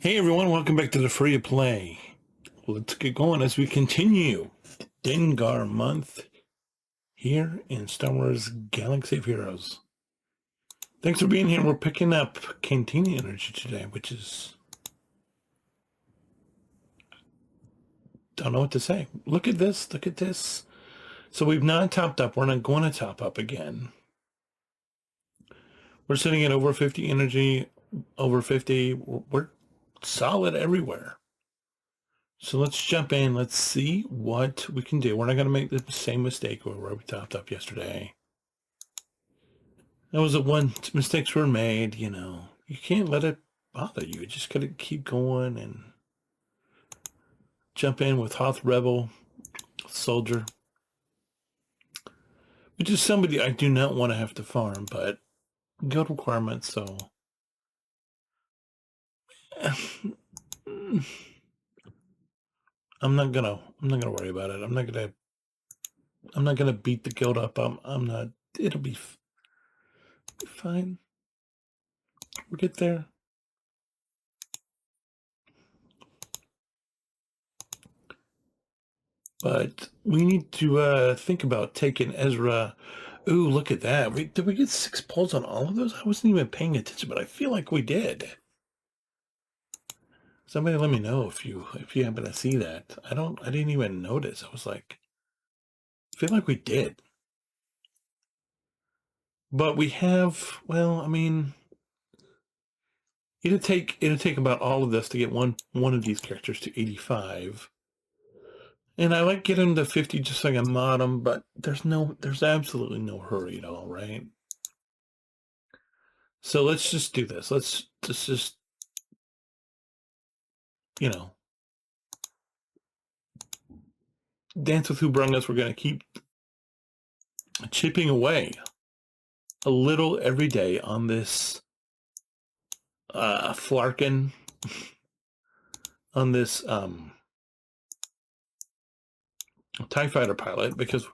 Hey everyone, welcome back to the Free to Play. Let's get going as we continue Dengar month here in Star Wars Galaxy of Heroes. Thanks for being here. We're picking up Cantina Energy today, which is... don't know what to say. Look at this, look at this. So we've not topped up. We're not going to top up again. We're sitting at over 50 energy, over 50. We're solid everywhere. So let's jump in. Let's see what we can do. We're not going to make the same mistake where we topped up yesterday. That was one mistakes were made, you know. You can't let it bother you. You just got to keep going and jump in with Hoth Rebel Soldier, which is somebody I do not want to have to farm, but guild requirements, so... I'm not gonna worry about it. I'm not gonna beat the guild up. I'm not. It'll be fine. We'll get there. But we need to think about taking Ezra. Ooh, look at that. Did we get 6 pulls on all of those? I wasn't even paying attention, but I feel like we did. Somebody let me know if you happen to see that. I didn't even notice. I was like, I feel like we did. But we have, well, I mean, it'll take about all of this to get one of these characters to 85. And I like getting to 50 just so I can mod them, but there's absolutely no hurry at all, right? So let's just do this. Let's just, you know, dance with who brung us. We're going to keep chipping away a little every day on this Flarkin, on this TIE fighter pilot, because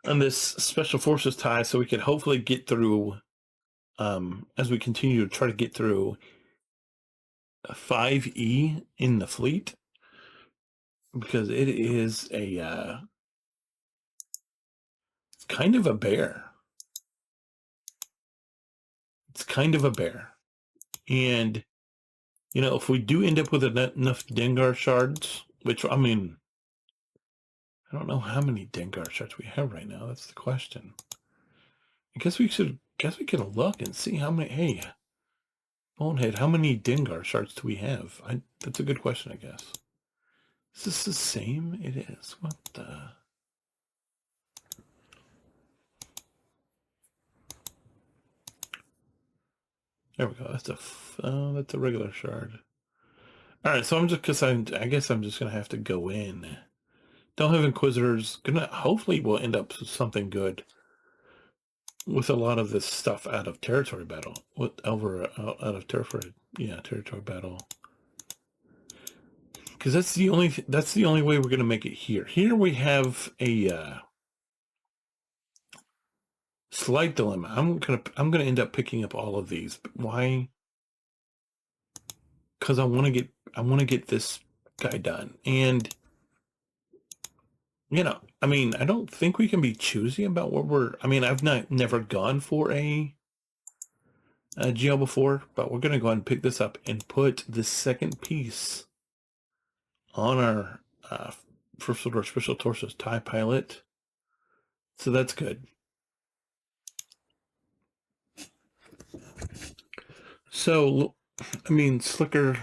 on this Special Forces TIE, so we could hopefully get through, as we continue to try to get through 5E in the fleet, because it is a it's kind of a bear. It's kind of a bear. And, you know, if we do end up with enough Dengar shards, which, I mean, I don't know how many Dengar shards we have right now. That's the question. I guess we could look and see how many. Hey, Bonehead, how many Dengar shards do we have? That's a good question, I guess. Is this the same? It is. What the? There we go. That's a regular shard. All right, so I guess I'm just gonna have to go in. Don't have Inquisitors. Hopefully we'll end up with something good with a lot of this stuff out of territory battle. Out of territory battle. Because that's the only way we're gonna make it here. Here we have a slight dilemma. I'm gonna end up picking up all of these. But why? Because I want to get this guy done. And, you know, I mean, I don't think we can be choosy about what I've never gone for a GL before, but we're going to go ahead and pick this up and put the second piece on our First Order Special Forces TIE pilot. So that's good. So, I mean, Slicker...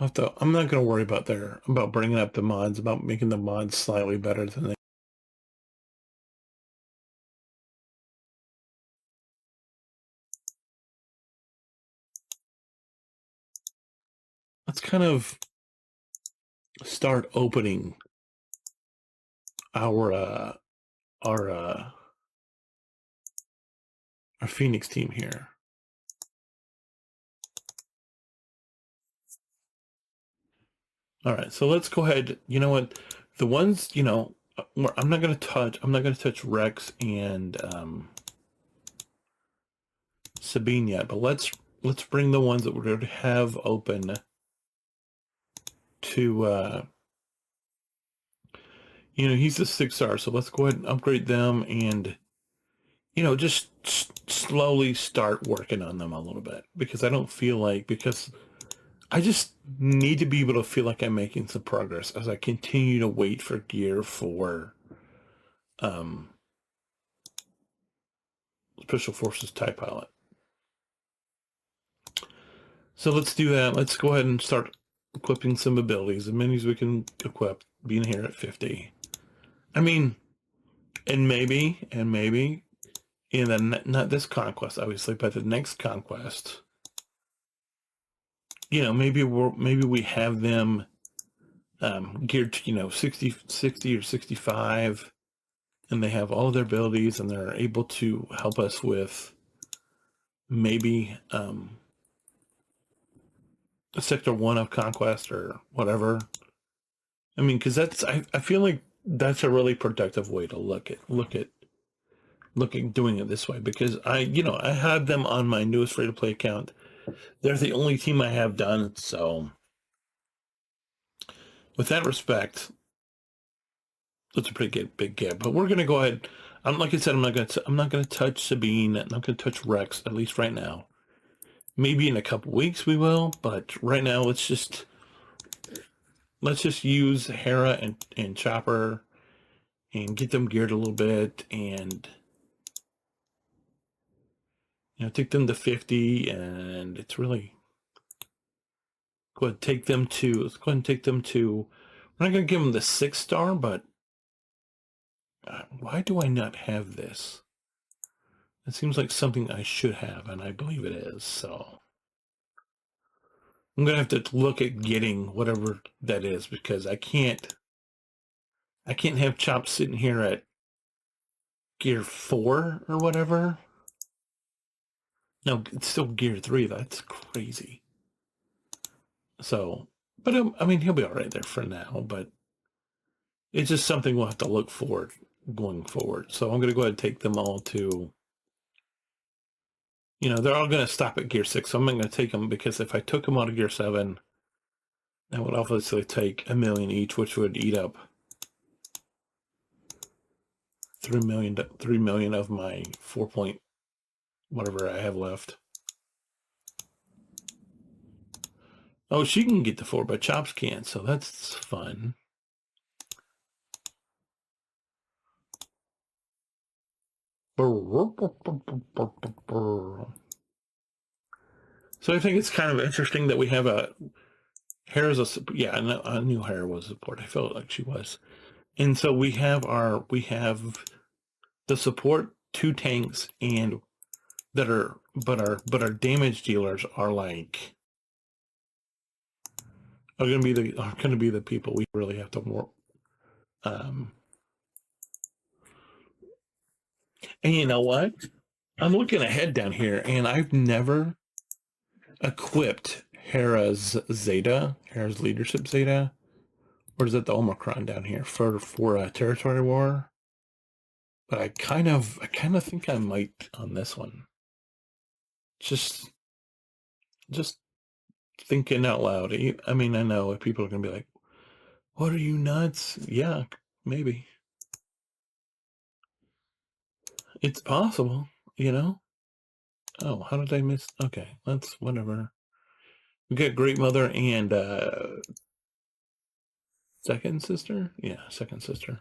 I'm not going to worry about bringing up the mods, about making the mods slightly better than they. Let's kind of start opening our Phoenix team here. All right, so let's go ahead. You know what? The ones, you know, I'm not going to touch Rex and Sabine yet, but let's let's bring the ones that we're going to have open to, he's a 6-star, so let's go ahead and upgrade them and, just slowly start working on them a little bit, because I don't feel like, because I just need to be able to feel like I'm making some progress as I continue to wait for gear for Special Forces TIE Pilot. So let's do that. Let's go ahead and start equipping some abilities, as many as we can equip, being here at 50. I mean, and maybe in the, not this conquest, obviously, but the next conquest, maybe we have them geared to, 60 or 65, and they have all of their abilities, and they're able to help us with maybe Sector 1 of Conquest or whatever. I mean, because I feel like that's a really productive way to look at doing it this way, because I have them on my newest free-to-play account. They're the only team I have done, so with that respect, that's a pretty big gap. But we're going to go ahead. Like I said, I'm not going to touch Sabine. I'm not going to touch Rex, at least right now. Maybe in a couple weeks we will, but right now let's just use Hera and Chopper and get them geared a little bit, and take them to 50, and it's really go ahead and take them to. Let's go ahead and take them to. We're not going to give them the 6-star, but why do I not have this? It seems like something I should have, and I believe it is. So I'm going to have to look at getting whatever that is, because I can't have Chop sitting here at gear 4 or whatever. No, it's still gear 3. That's crazy. So, but I mean, he'll be all right there for now, but it's just something we'll have to look for going forward. So I'm going to go ahead and take them all to, they're all going to stop at gear 6. So I'm not going to take them, because if I took them out of gear 7, that would obviously take $1 million each, which would eat up 3 million of my 4 point whatever I have left. Oh, she can get the 4, but Chops can't, so that's fun. So I think it's kind of interesting that we have Hera's I knew Hera was a support. I felt like she was. And so we have the support 2 tanks, and our damage dealers are like are going to be the people we really have to work. And you know what? I'm looking ahead down here, and I've never equipped Hera's leadership Zeta, or is it the Omicron down here for Territory War? But I kind of think I might on this one. Just thinking out loud. I mean, I know people are gonna be like, "What are you, nuts?" Yeah, maybe. It's possible, Oh, how did I miss? Okay, that's whatever. We got Great Mother and Second Sister? Yeah, Second Sister.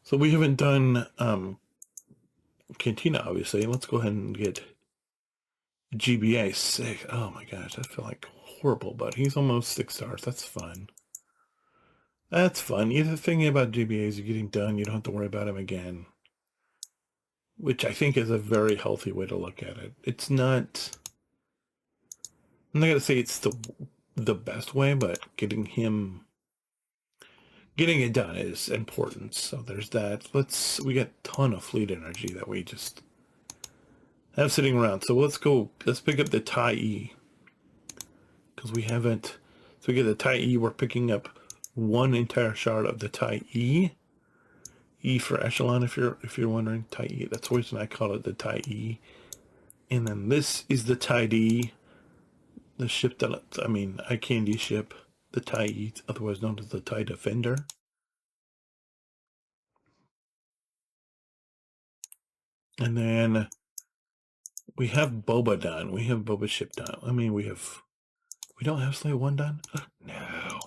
So we haven't done Cantina, obviously. Let's go ahead and get GBA 6. Oh my gosh, I feel like horrible, but he's almost 6 stars. That's fun. That's fun. The thing about GBA is you're getting done. You don't have to worry about him again, which I think is a very healthy way to look at it. It's not... I'm not going to say it's the best way, but getting it done is important. So there's that. We got a ton of fleet energy that we just have sitting around. So let's pick up the TIE E, because we haven't. So we get the TIE E. We're picking up 1 entire shard of the TIE E, E for echelon, if you're wondering. Tai E. That's the reason I call it the Tai E. And then this is the Tai D, the ship that eye candy ship, the Tai E, otherwise known as the Tai Defender. And then we have Boba done. We have Boba ship done. We don't have Slave 1 done? No.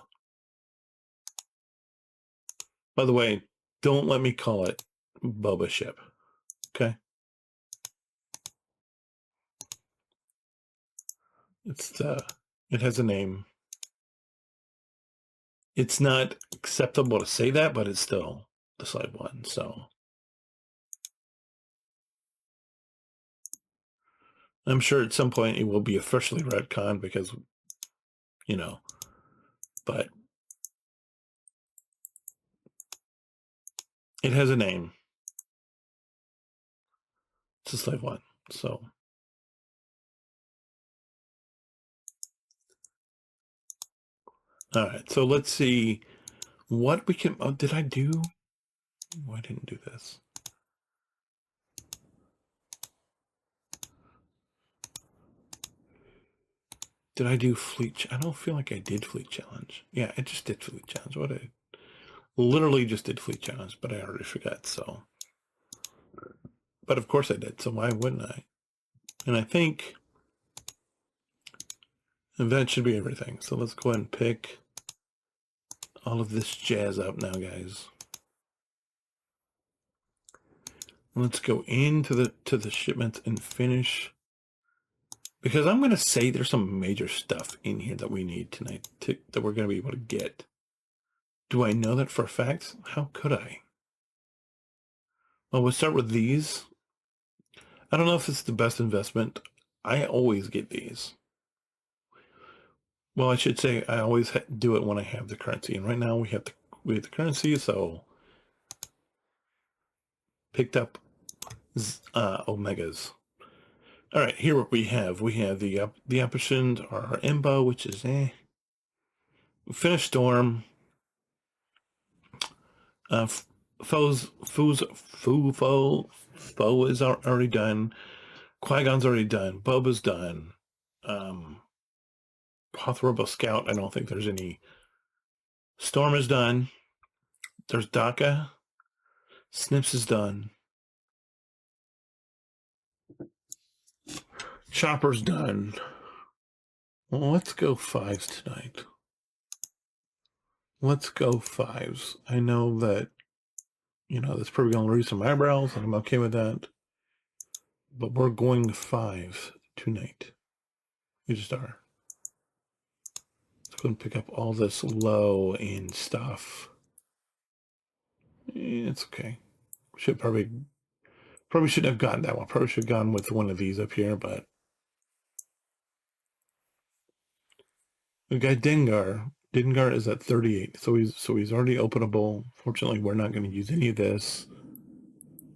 By the way, don't let me call it Boba ship. Okay? It has a name. It's not acceptable to say that, but it's still the Slave 1, so. I'm sure at some point it will be officially retconned because, but it has a name. It's a Slave 1, so. All right, so let's see what we can. Oh, did I do? Oh, I didn't do this. Did I do fleet? I don't feel like I did fleet challenge. Yeah, I just did fleet challenge. What I literally just did fleet challenge, but I already forgot. So, but of course I did. So why wouldn't I? And I think that should be everything. So let's go ahead and pick all of this jazz up now, guys. Let's go into the shipments and finish, because I'm going to say there's some major stuff in here that we need tonight that we're going to be able to get. Do I know that for a fact? How could I? Well, we'll start with these. I don't know if it's the best investment. I always get these. Well, I should say I always do it when I have the currency. And right now we have the currency, so picked up Omegas. All right, here what we have. We have the options are Embo, which is Finish Storm. Foe is already done. Qui-Gon's already done. Boba's done. Hoth Robo Scout, I don't think there's any. Storm is done. There's Daka. Snips is done. Chopper's done. Well, let's go 5s tonight. Let's go 5s. I know that, that's probably going to raise some eyebrows, and I'm okay with that. But we're going 5s tonight. We just are. Let's go and pick up all this low and stuff. It's okay. Probably shouldn't have gotten that one. Probably should have gone with one of these up here, but we got Dengar. Dengar is at 38, so he's already openable. Fortunately, we're not going to use any of this.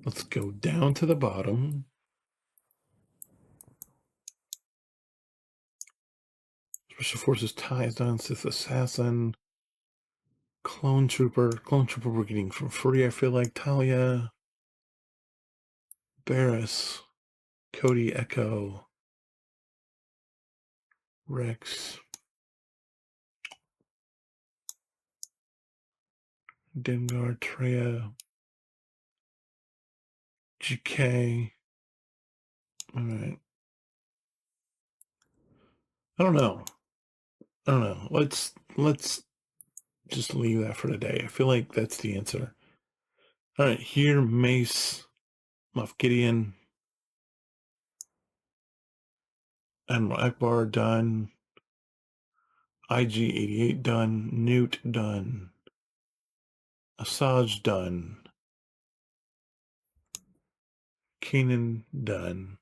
Let's go down to the bottom. Special Forces ties down Sith Assassin. Clone Trooper we're getting for free, I feel like. Talia. Barris. Cody Echo. Rex. Dengar, Treya. GK. All right. I don't know. Let's just leave that for today. I feel like that's the answer. All right, here, Mace, Moff Gideon, Admiral Akbar done, IG-88 done, Newt done, Asajj done, Kanan done.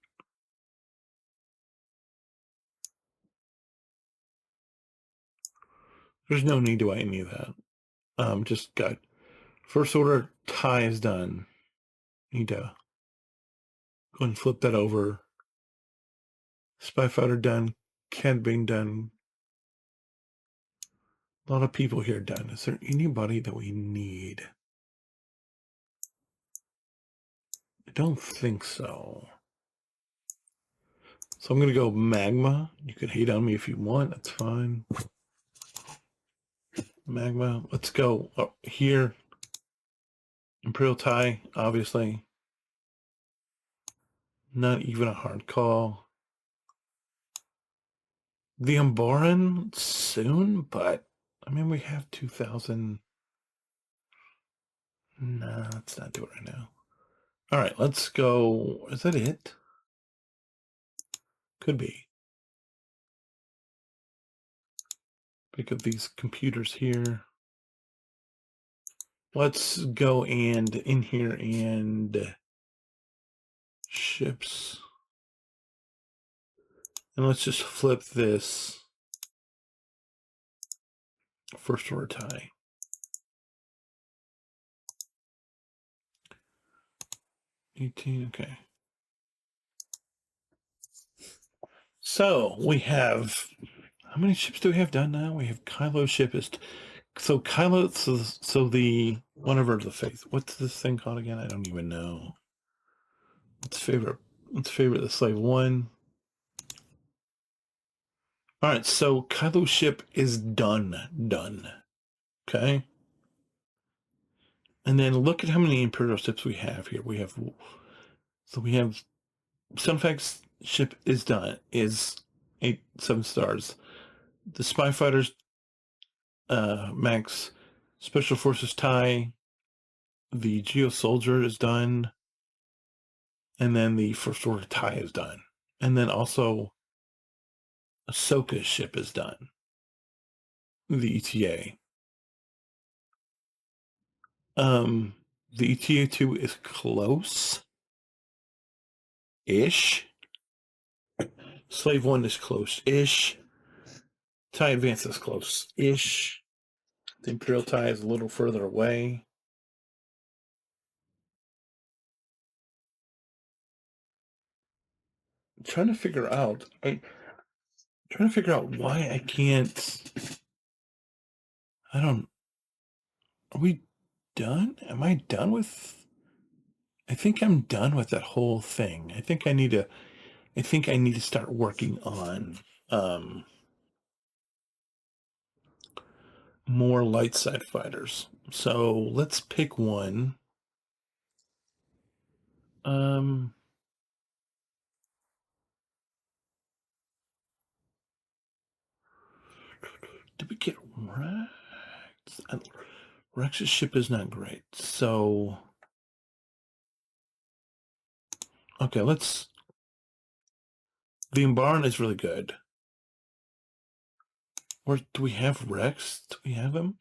There's no need to any of that. Just got First Order tie is done. Need to go and flip that over. Spy Fighter done. Cad Bane done. A lot of people here done. Is there anybody that we need? I don't think so. So I'm going to go magma. You can hate on me if you want. That's fine. Magma. Let's go here. Imperial tie, obviously. Not even a hard call. The Umbaran soon, but I mean, we have 2,000. Nah, let's not do it right now. All right, let's go. Is that it? Could be. Pick up these computers here. Let's go and in here and ships. And let's just flip this first order tie. 18, okay. So we have, how many ships do we have done now? We have Kylo's ship is, so Kylo, so the, whatever the faith, what's this thing called again? I don't even know. Let's favorite the slave one. All right, so Kylo's ship is done. Okay. And then look at how many Imperial ships we have here. We have Sunfax's ship is done, is 7 stars. The Spy Fighters, Max, Special Forces tie, the Geo Soldier is done, and then the First Order tie is done. And then also Ahsoka's ship is done. The ETA. The ETA 2 is close-ish. Slave 1 is close-ish. TIE Advance is close-ish. The Imperial tie is a little further away. I'm trying to figure out why I can't. Are we done? Am I done with? I think I'm done with that whole thing. I think I need to start working on more light side fighters. So let's pick one. Did we get Rex? Rex's ship is not great. So okay, the Umbaran is really good. Or do we have Rex? Do we have him?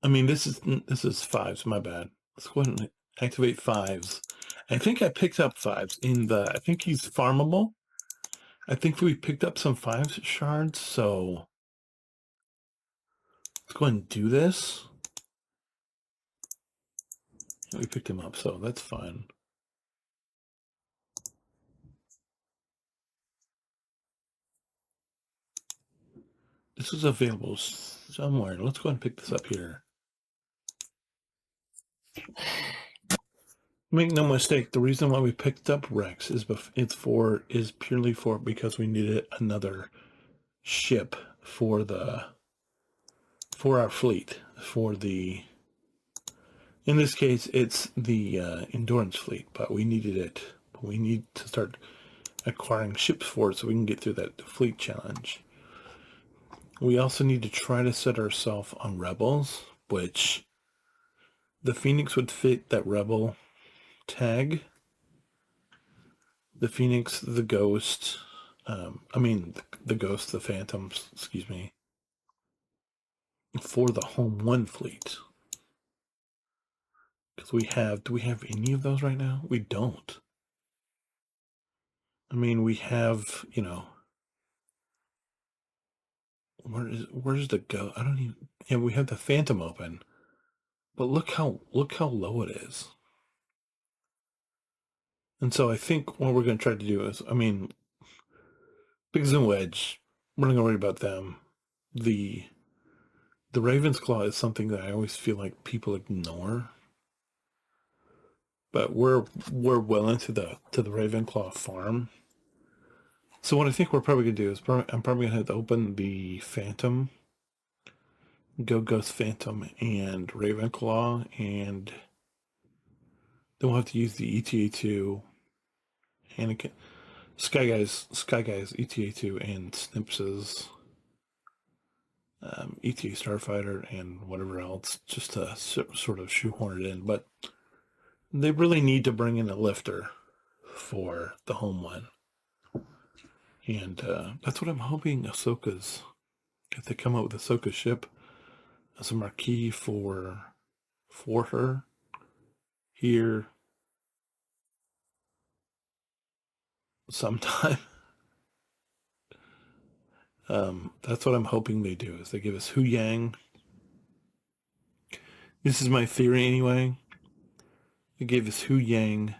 I mean, this is 5s, my bad. Let's go ahead and activate 5s. I think I picked up 5s I think he's farmable. I think we picked up some 5 shards, so let's go ahead and do this. We picked him up, so that's fine. This is available somewhere. Let's go ahead and pick this up here. Make no mistake, the reason why we picked up Rex is purely because we needed another ship for our fleet, in this case it's the endurance fleet, but we needed it. We need to start acquiring ships for it so we can get through that fleet challenge. We also need to try to set ourselves on rebels, which the Phoenix would fit that rebel tag. The Phoenix, the Ghost, the Ghost, the Phantoms, excuse me, for the Home 1 fleet. Because do we have any of those right now? We don't. I mean, we have, where's the Ghost? I don't even, yeah, we have the Phantom open, but look how low it is. And so I think what we're going to try to do is, Biggs and Wedge, we're not going to worry about them. The Raven's Claw is something that I always feel like people ignore. but we're well into the Ravenclaw farm. So what I think we're probably gonna do is I'm probably gonna have to open the Phantom, Ghost Phantom, and Ravenclaw, and then we'll have to use the ETA2, Anakin, Sky Guys ETA2, and Snips's ETA Starfighter, and whatever else, just to sort of shoehorn it in. But they really need to bring in a lifter for the home one. And that's what I'm hoping Ahsoka's, if they come up with Ahsoka's ship as a marquee for her here sometime. That's what I'm hoping they do, is they give us Huyang. This is my theory anyway. They gave us Huyang.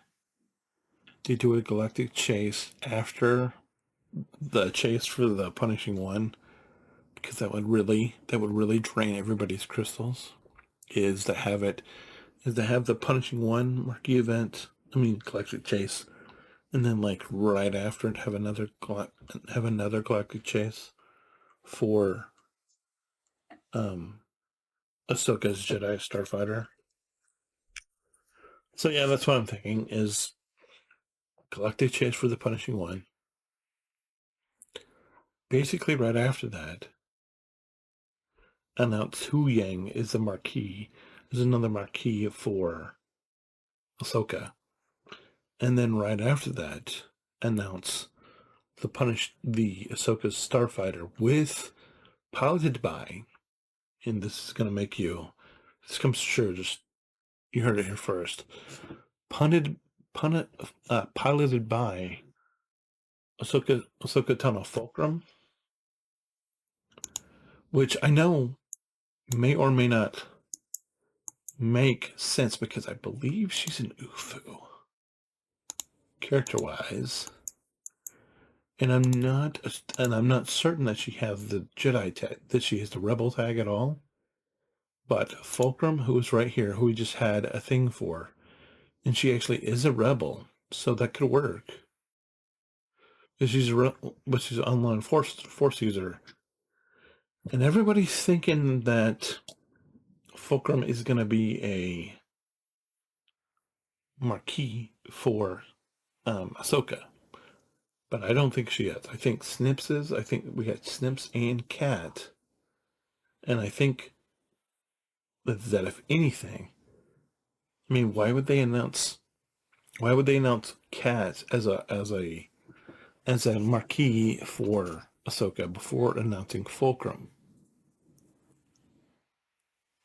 They do a galactic chase after the chase for the Punishing One, because that would really drain everybody's crystals. Is to have the Punishing One marquee event, galactic chase, and then like right after it have another galactic chase for Ahsoka's Jedi Starfighter. So yeah, that's what I'm thinking, is galactic chase for the Punishing One. Basically right after that, announce Huyang is the marquee. There's another marquee for Ahsoka. And then right after that, announce the Ahsoka's Starfighter piloted by, and this is going to make you, this comes sure, just, you heard it here first, piloted by Ahsoka Tano Fulcrum, which I know may or may not make sense, because I believe she's an UFO character-wise, and I'm not certain that she has the Jedi tag, that she has the Rebel tag at all. But Fulcrum, who is right here, who we just had a thing for, and she actually is a Rebel, so that could work. Because she's an online force user, and everybody's thinking that Fulcrum is going to be a marquee for Ahsoka, but I don't think she is. I think Snips is. I think we got Snips and Cat, and I think that if anything, why would they announce Cat as a marquee for Ahsoka before announcing Fulcrum?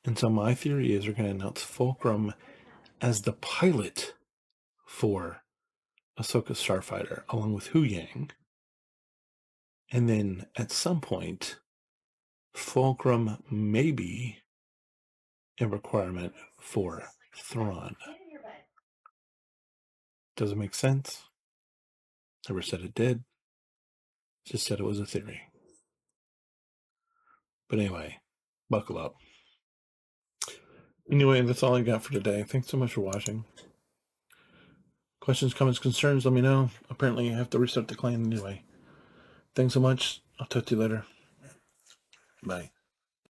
And so my theory is they're going to announce Fulcrum as the pilot for Ahsoka's Starfighter, along with Huyang. And then at some point, Fulcrum may be a requirement for Thrawn. Does it make sense? Never said it did. Just said it was a theory. But anyway, buckle up. Anyway, that's all I got for today. Thanks so much for watching. Questions, comments, concerns, let me know. Apparently I have to restart the clan anyway. Thanks so much. I'll talk to you later. Bye.